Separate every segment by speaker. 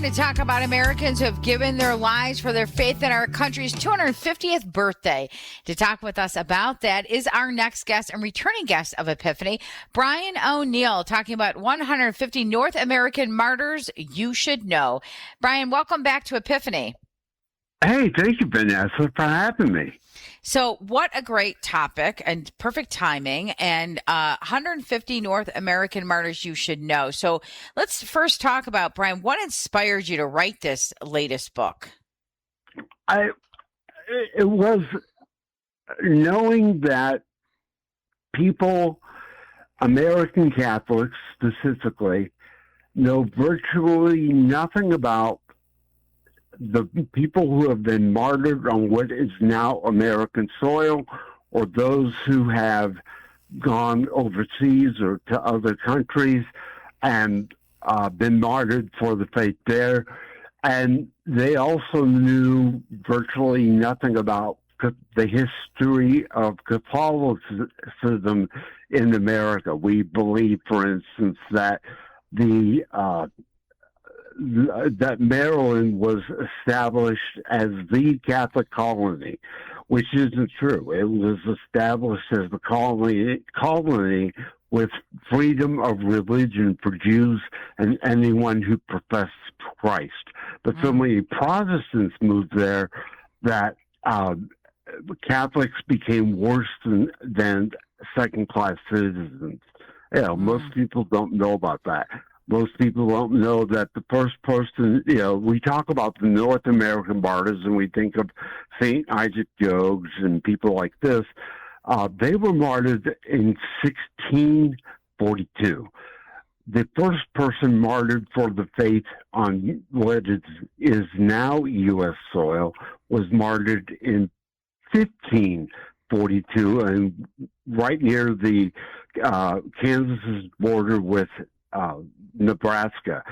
Speaker 1: to talk about Americans who have given their lives for their faith in our country's 250th birthday. To talk with us about that is our next guest and returning guest of Epiphany, Brian O'Neill, talking about 150 North American martyrs you should know. Brian, welcome back to Epiphany.
Speaker 2: Hey, thank you, Vanessa, for having me.
Speaker 1: So what a great topic and perfect timing, and 150 North American martyrs you should know. So let's first talk about, Brian, what inspired you to write this latest book?
Speaker 2: It was knowing that people, American Catholics specifically, know virtually nothing about the people who have been martyred on what is now American soil, or those who have gone overseas or to other countries and been martyred for the faith there. And they also knew virtually nothing about the history of Catholicism in America. We believe, for instance, that that Maryland was established as the Catholic colony, which isn't true. It was established as the colony with freedom of religion for Jews and anyone who professed Christ. But so many Protestants moved there that Catholics became worse than second-class citizens. Most people don't know about that. Most people don't know that the first person, we talk about the North American martyrs and we think of St. Isaac Jogues and people like this. They were martyred in 1642. The first person martyred for the faith on what is now U.S. soil was martyred in 1542 and right near the Kansas border with Nebraska.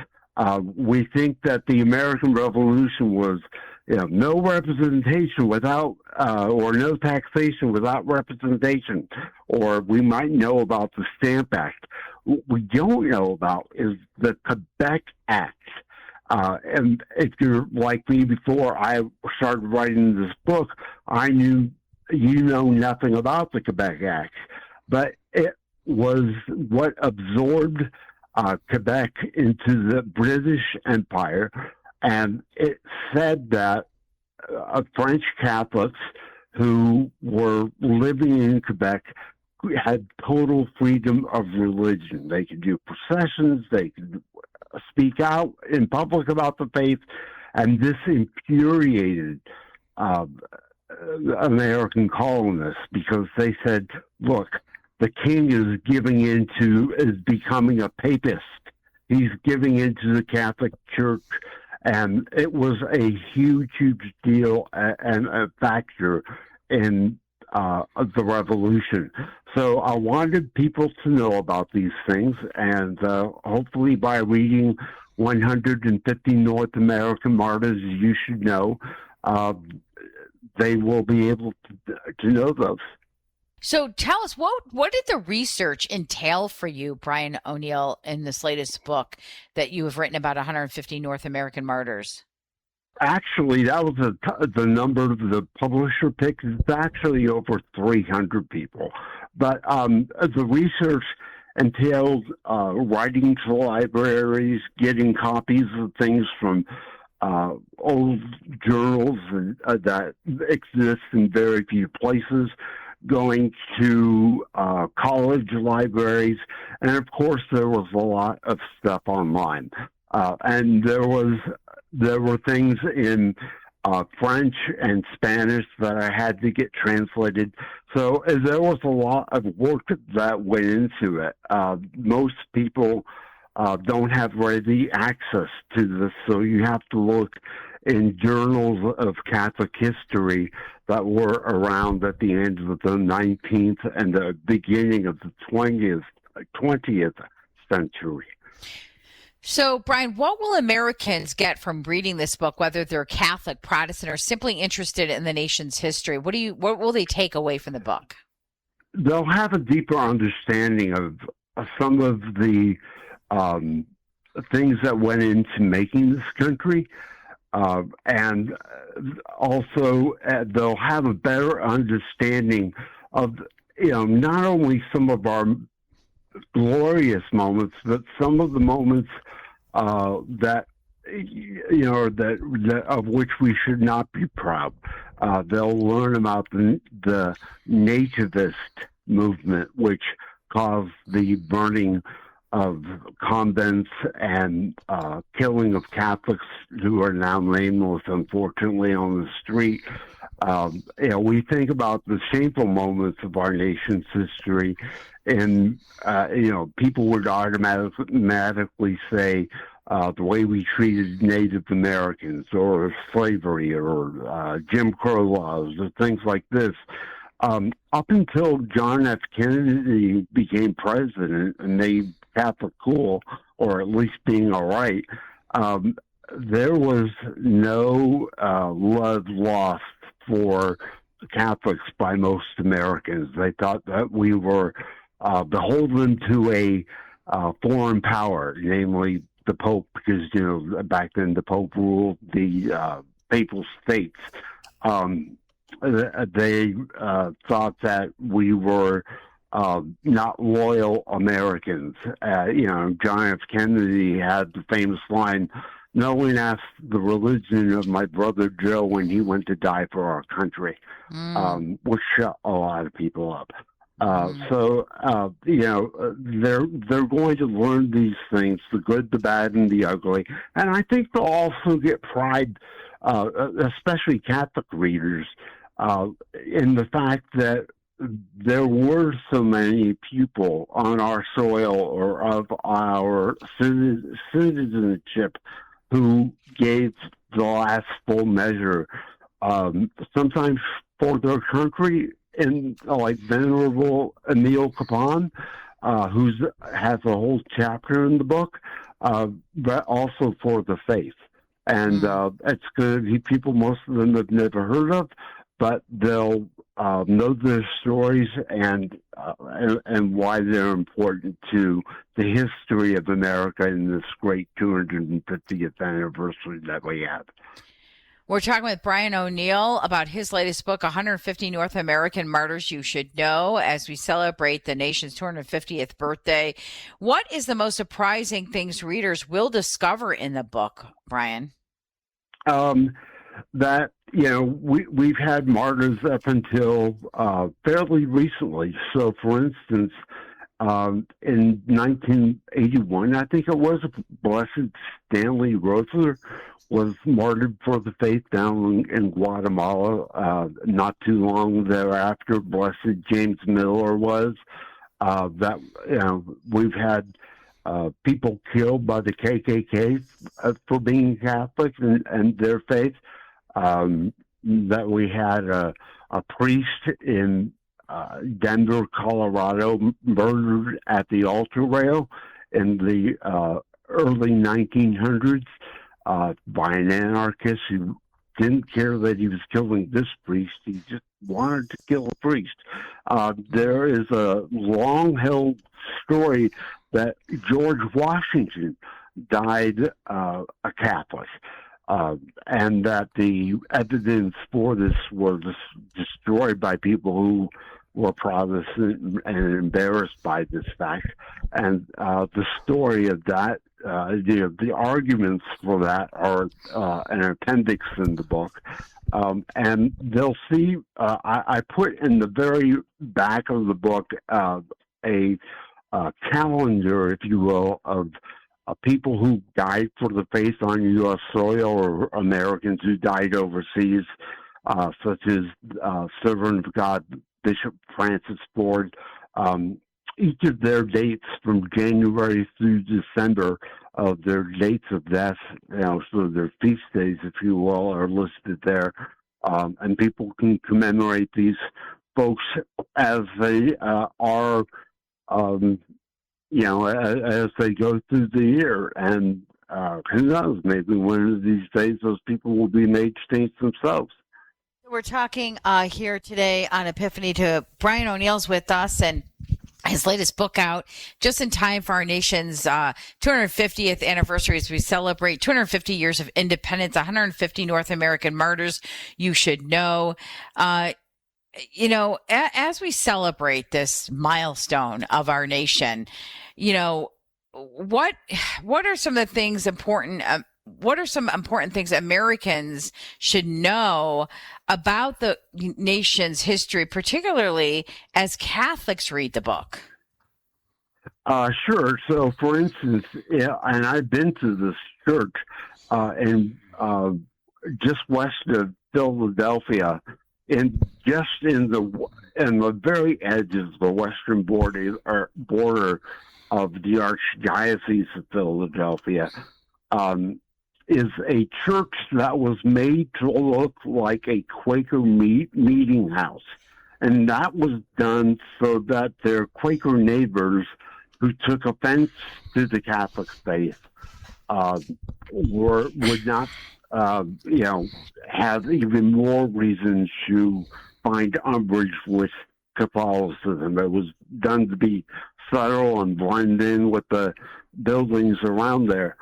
Speaker 2: We think that the American Revolution was no representation without, or no taxation without representation, or we might know about the Stamp Act. What we don't know about is the Quebec Act. And if you're like me, before I started writing this book, I knew nothing about the Quebec Act, but it was what absorbed Quebec into the British Empire, and it said that French Catholics who were living in Quebec had total freedom of religion. They could do processions, they could speak out in public about the faith, and this infuriated American colonists because they said, look, the king is becoming a papist. He's giving into the Catholic Church. And it was a huge, huge deal and a factor in the revolution. So I wanted people to know about these things. And hopefully by reading 150 North American martyrs you should know, they will be able to know those.
Speaker 1: So tell us, what did the research entail for you, Brian O'Neill, in this latest book that you have written about 150 North American martyrs?
Speaker 2: Actually, that was the number the publisher picked. It's actually over 300 people. But the research entailed writing to libraries, getting copies of things from old journals that exist in very few places, going to college libraries, and of course there was a lot of stuff online, and there were things in French and Spanish that I had to get translated. So there was a lot of work that went into it. Most people don't have ready access to this, so you have to look in journals of Catholic history that were around at the end of the 19th and the beginning of the 20th century.
Speaker 1: So, Brian, what will Americans get from reading this book, whether they're Catholic, Protestant, or simply interested in the nation's history? What will they take away from the book?
Speaker 2: They'll have a deeper understanding of some of the things that went into making this country. And also, they'll have a better understanding of, not only some of our glorious moments, but some of the moments that that of which we should not be proud. They'll learn about the nativist movement, which caused the burning of convents and killing of Catholics who are now nameless, unfortunately, on the street. We think about the shameful moments of our nation's history, and people would automatically say the way we treated Native Americans, or slavery, or Jim Crow laws, or things like this. Up until John F. Kennedy became president and made Catholic cool, or at least being all right, there was no love lost for Catholics by most Americans. They thought that we were beholden to a foreign power, namely the Pope, because back then the Pope ruled the papal states. They thought that we were not loyal Americans. John F. Kennedy had the famous line, "No one asked the religion of my brother Joe when he went to die for our country," which shut a lot of people up. They're going to learn these things, the good, the bad, and the ugly. And I think they'll also get pride, especially Catholic readers, in the fact that there were so many people on our soil or of our citizenship who gave the last full measure, sometimes for their country, in like Venerable Emil Capon, who has a whole chapter in the book, but also for the faith. And it's going to be people, most of them have never heard of, but they'll know their stories and why they're important to the history of America in this great 250th anniversary that we have.
Speaker 1: We're talking with Brian O'Neill about his latest book, 150 North American Martyrs You Should Know, as we celebrate the nation's 250th birthday. What is the most surprising things readers will discover in the book, Brian?
Speaker 2: That, we've had martyrs up until fairly recently. So, for instance, in 1981, I think it was, Blessed Stanley Rosler was martyred for the faith down in Guatemala. Not too long thereafter, Blessed James Miller was. We've had people killed by the KKK for being Catholic and their faith. That we had a priest in Denver, Colorado, murdered at the altar rail in the early 1900s by an anarchist who didn't care that he was killing this priest. He just wanted to kill a priest. There is a long-held story that George Washington died a Catholic. And that the evidence for this was destroyed by people who were Protestant and embarrassed by this fact. And the story of that, the arguments for that are an appendix in the book. And they'll see, I put in the very back of the book a calendar, if you will, of people who died for the faith on U.S. soil, or Americans who died overseas, such as Servant of God Bishop Francis Ford. Each of their dates from January through December of their dates of death, so their feast days, if you will, are listed there. And people can commemorate these folks as they are as they go through the year. And who knows, maybe one of these days those people will be made saints themselves.
Speaker 1: We're talking here today on Epiphany to Brian O'Neill's with us, and his latest book out just in time for our nation's 250th anniversary as we celebrate 250 years of independence, 150 North American martyrs you should know. As we celebrate this milestone of our nation, what are some of the things important? What are some important things Americans should know about the nation's history, particularly as Catholics read the book?
Speaker 2: Sure. So, for instance, and I've been to this church in just west of Philadelphia, and just in the very edge of the western border of the Archdiocese of Philadelphia. Is a church that was made to look like a Quaker meeting house. And that was done so that their Quaker neighbors who took offense to the Catholic faith would not, have even more reasons to find umbrage with Catholicism. It was done to be subtle and blend in with the buildings around there.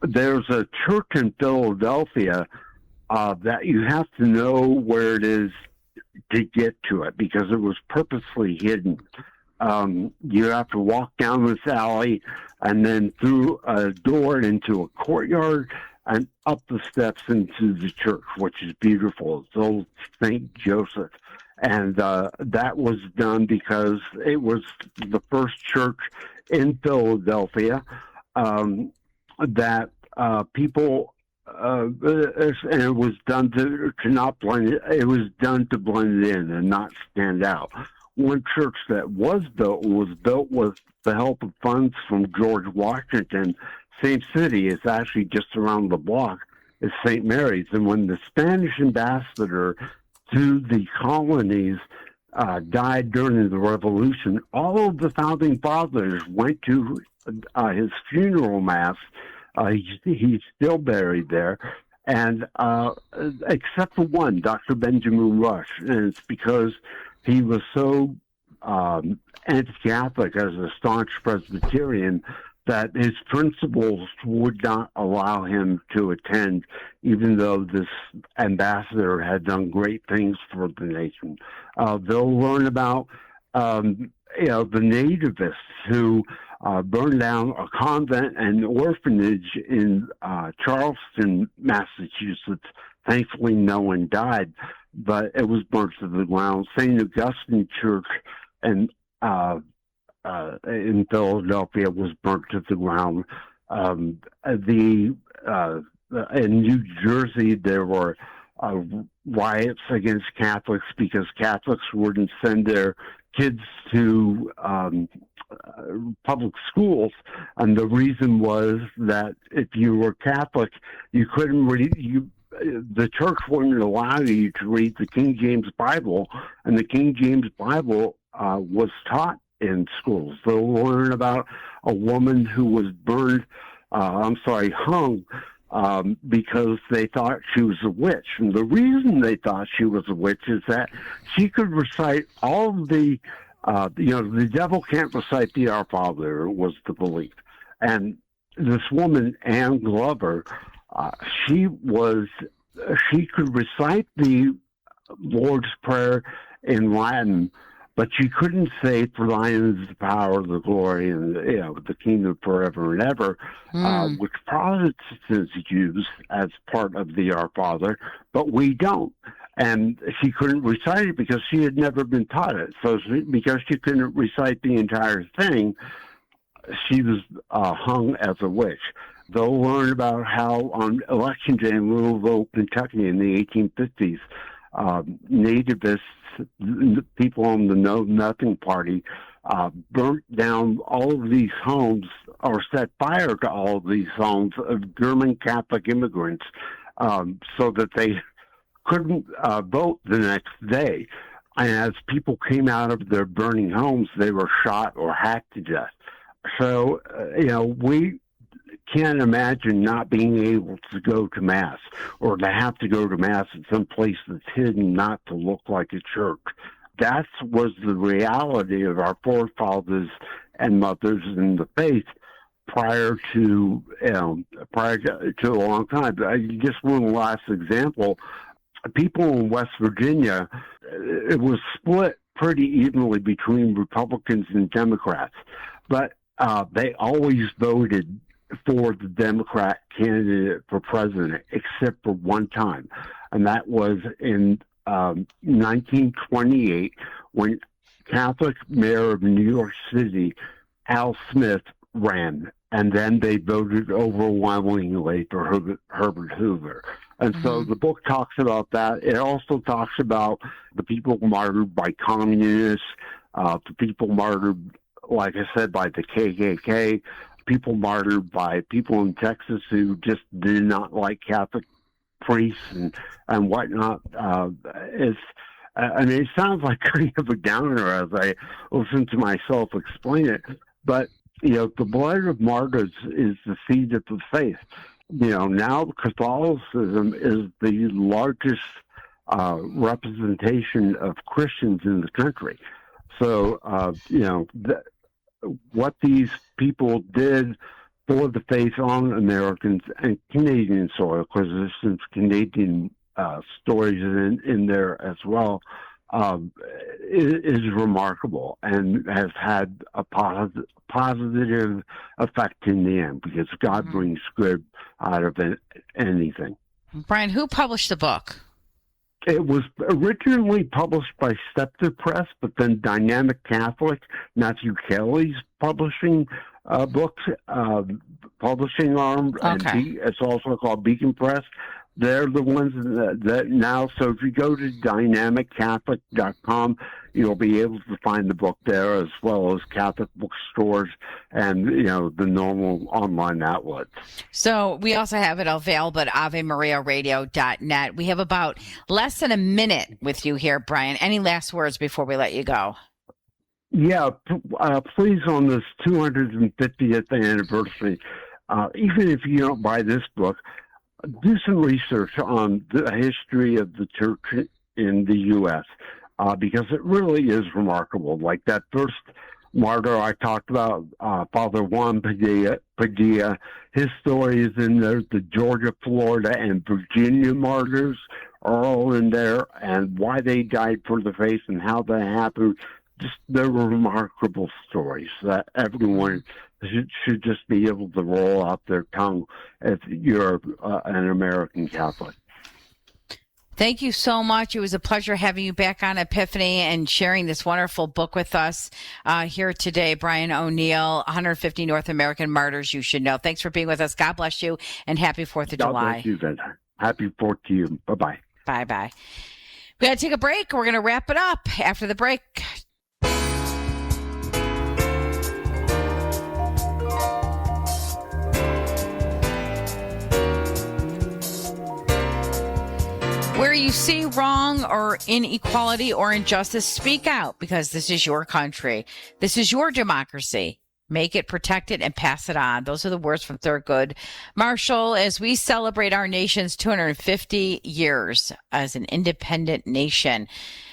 Speaker 2: There's a church in Philadelphia that you have to know where it is to get to it because it was purposely hidden. You have to walk down this alley and then through a door into a courtyard and up the steps into the church, which is beautiful. It's old St. Joseph. And that was done because it was the first church in Philadelphia that people, and it was done to not blend. It was done to blend in and not stand out. One church that was built with the help of funds from George Washington. Same city is actually just around the block. Is St. Mary's, and when the Spanish ambassador to the colonies died during the Revolution, all of the founding fathers went to his funeral mass. He's still buried there, and except for one, Dr. Benjamin Rush, and it's because he was so anti-Catholic as a staunch Presbyterian that his principles would not allow him to attend, even though this ambassador had done great things for the nation. They'll learn about the nativists who burned down a convent and orphanage in Charleston, Massachusetts. Thankfully, no one died, but it was burnt to the ground. St. Augustine Church in Philadelphia was burnt to the ground. In New Jersey, there were riots against Catholics because Catholics wouldn't send their kids to public schools, and the reason was that if you were Catholic, you couldn't read. The church wouldn't allow you to read the King James Bible, and the King James Bible was taught in schools. They'll learn about a woman who was hung because they thought she was a witch. And the reason they thought she was a witch is that she could recite all of the, the devil can't recite the Our Father, was the belief. And this woman, Anne Glover, she could recite the Lord's Prayer in Latin, but she couldn't say, "For thine is the power, the glory, and the kingdom forever and ever," which Protestants use as part of the Our Father, but we don't. And she couldn't recite it because she had never been taught it. So because she couldn't recite the entire thing, she was hung as a witch. They'll learn about how on Election Day in Louisville, Kentucky in the 1850s, nativists, people on the Know Nothing Party, burnt down all of these homes or set fire to all of these homes of German Catholic immigrants so that they couldn't vote the next day. And as people came out of their burning homes, they were shot or hacked to death. So, we can't imagine not being able to go to Mass or to have to go to Mass in some place that's hidden not to look like a church. that was the reality of our forefathers and mothers in the faith prior to a long time. Just one last example. People in West Virginia, it was split pretty evenly between Republicans and Democrats, but they always voted for the Democrat candidate for president, except for one time, and that was in 1928 when Catholic mayor of New York City, Al Smith, ran, and then they voted overwhelmingly for Herbert Hoover. And so the book talks about that. It also talks about the people martyred by communists, the people martyred, like I said, by the KKK, people martyred by people in Texas who just did not like Catholic priests and whatnot. It sounds like kind of a downer as I listen to myself explain it, but the blood of martyrs is the seed of the faith. Now Catholicism is the largest representation of Christians in the country. So, what these people did for the faith on Americans and Canadian soil, because there's some Canadian stories in there as well, is remarkable and has had a positive effect in the end, because God brings good out of anything.
Speaker 1: Brian, who published the book?
Speaker 2: It was originally published by Scepter Press, but then Dynamic Catholic, Matthew Kelly's publishing publishing arm,
Speaker 1: Okay.
Speaker 2: and it's also called Beacon Press. They're the ones that now, so if you go to dynamiccatholic.com, you'll be able to find the book there, as well as Catholic bookstores and, the normal online outlets.
Speaker 1: So we also have it available at AveMariaRadio.net. We have about less than a minute with you here, Brian. Any last words before we let you go?
Speaker 2: Yeah, please, on this 250th anniversary, even if you don't buy this book, do some research on the history of the church in the U.S., because it really is remarkable. Like that first martyr I talked about, Father Juan Padilla, his story is in there. The Georgia, Florida, and Virginia martyrs are all in there, and why they died for the faith and how that happened. They're remarkable stories that everyone should just be able to roll out their tongue if you're an American Catholic.
Speaker 1: Thank you so much. It was a pleasure having you back on Epiphany and sharing this wonderful book with us here today. Brian O'Neill, 150 North American Martyrs You Should Know. Thanks for being with us. God bless you, and happy 4th of July.
Speaker 2: God bless you, then. Happy 4th to you. Bye-bye.
Speaker 1: Bye-bye. We got to take a break. We're going to wrap it up after the break. Where you see wrong or inequality or injustice, speak out, because this is your country. This is your democracy. Make it, protect it, and pass it on. Those are the words from Thurgood Marshall as we celebrate our nation's 250 years as an independent nation.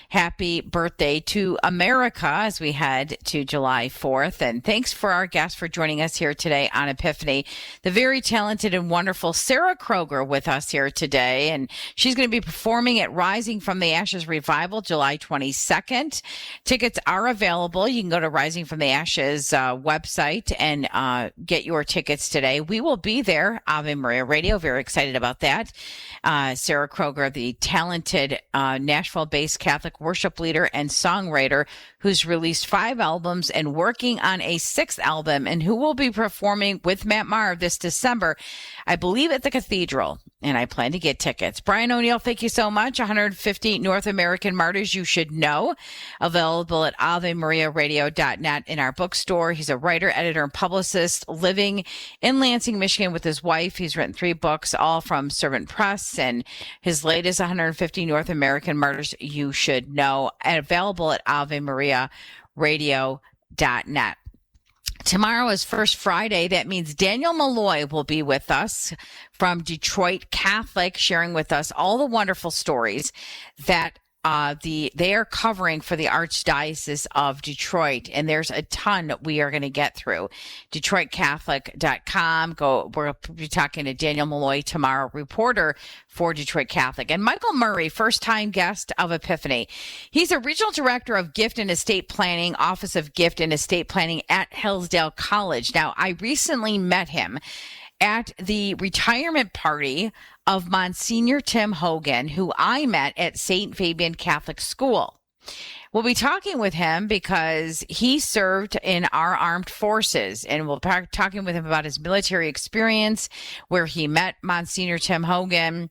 Speaker 1: Happy birthday to America as we head to July 4th. And thanks for our guest for joining us here today on Epiphany, the very talented and wonderful Sarah Kroger with us here today. And she's going to be performing at Rising from the Ashes Revival, July 22nd. Tickets are available. You can go to Rising from the Ashes website and get your tickets today. We will be there, Ave Maria Radio. Very excited about that. Sarah Kroger, the talented Nashville-based Catholic worship leader and songwriter who's released 5 albums and working on a 6th album, and who will be performing with Matt Maher this December, I believe, at the Cathedral. And I plan to get tickets. Brian O'Neill, thank you so much. 150 North American Martyrs You Should Know, available at AveMariaRadio.net in our bookstore. He's a writer, editor, and publicist living in Lansing, Michigan with his wife. He's written 3 books, all from Servant Press, and his latest, 150 North American Martyrs You Should Know, and available at AveMariaRadio.net. Tomorrow is First Friday. That means Daniel Malloy will be with us from Detroit Catholic, sharing with us all the wonderful stories that they are covering for the Archdiocese of Detroit, and there's a ton we are going to get through. DetroitCatholic.com. We'll be talking to Daniel Malloy tomorrow, reporter for Detroit Catholic. And Michael Murray, first-time guest of Epiphany. He's a regional director of Gift and Estate Planning, Office of Gift and Estate Planning at Hillsdale College. Now, I recently met him at the retirement party of Monsignor Tim Hogan, who I met at St. Fabian Catholic School. We'll be talking with him because he served in our armed forces, and we'll be talking with him about his military experience, where he met Monsignor Tim Hogan,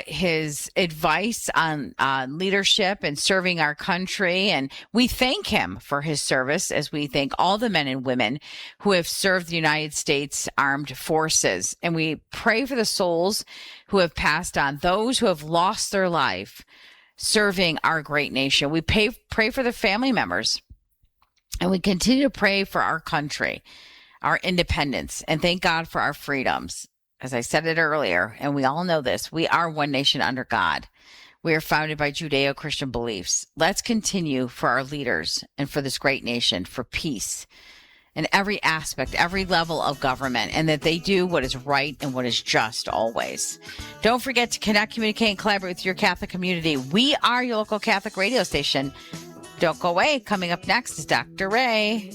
Speaker 1: his advice on leadership and serving our country. And we thank him for his service, as we thank all the men and women who have served the United States Armed Forces. And we pray for the souls who have passed on, those who have lost their life serving our great nation. We pray for the family members, and we continue to pray for our country, our independence, and thank God for our freedoms. As I said it earlier, and we all know this, we are one nation under God. We are founded by Judeo-Christian beliefs. Let's continue for our leaders and for this great nation, for peace in every aspect, every level of government, and that they do what is right and what is just always. Don't forget to connect, communicate, and collaborate with your Catholic community. We are your local Catholic radio station. Don't go away. Coming up next is Dr. Ray.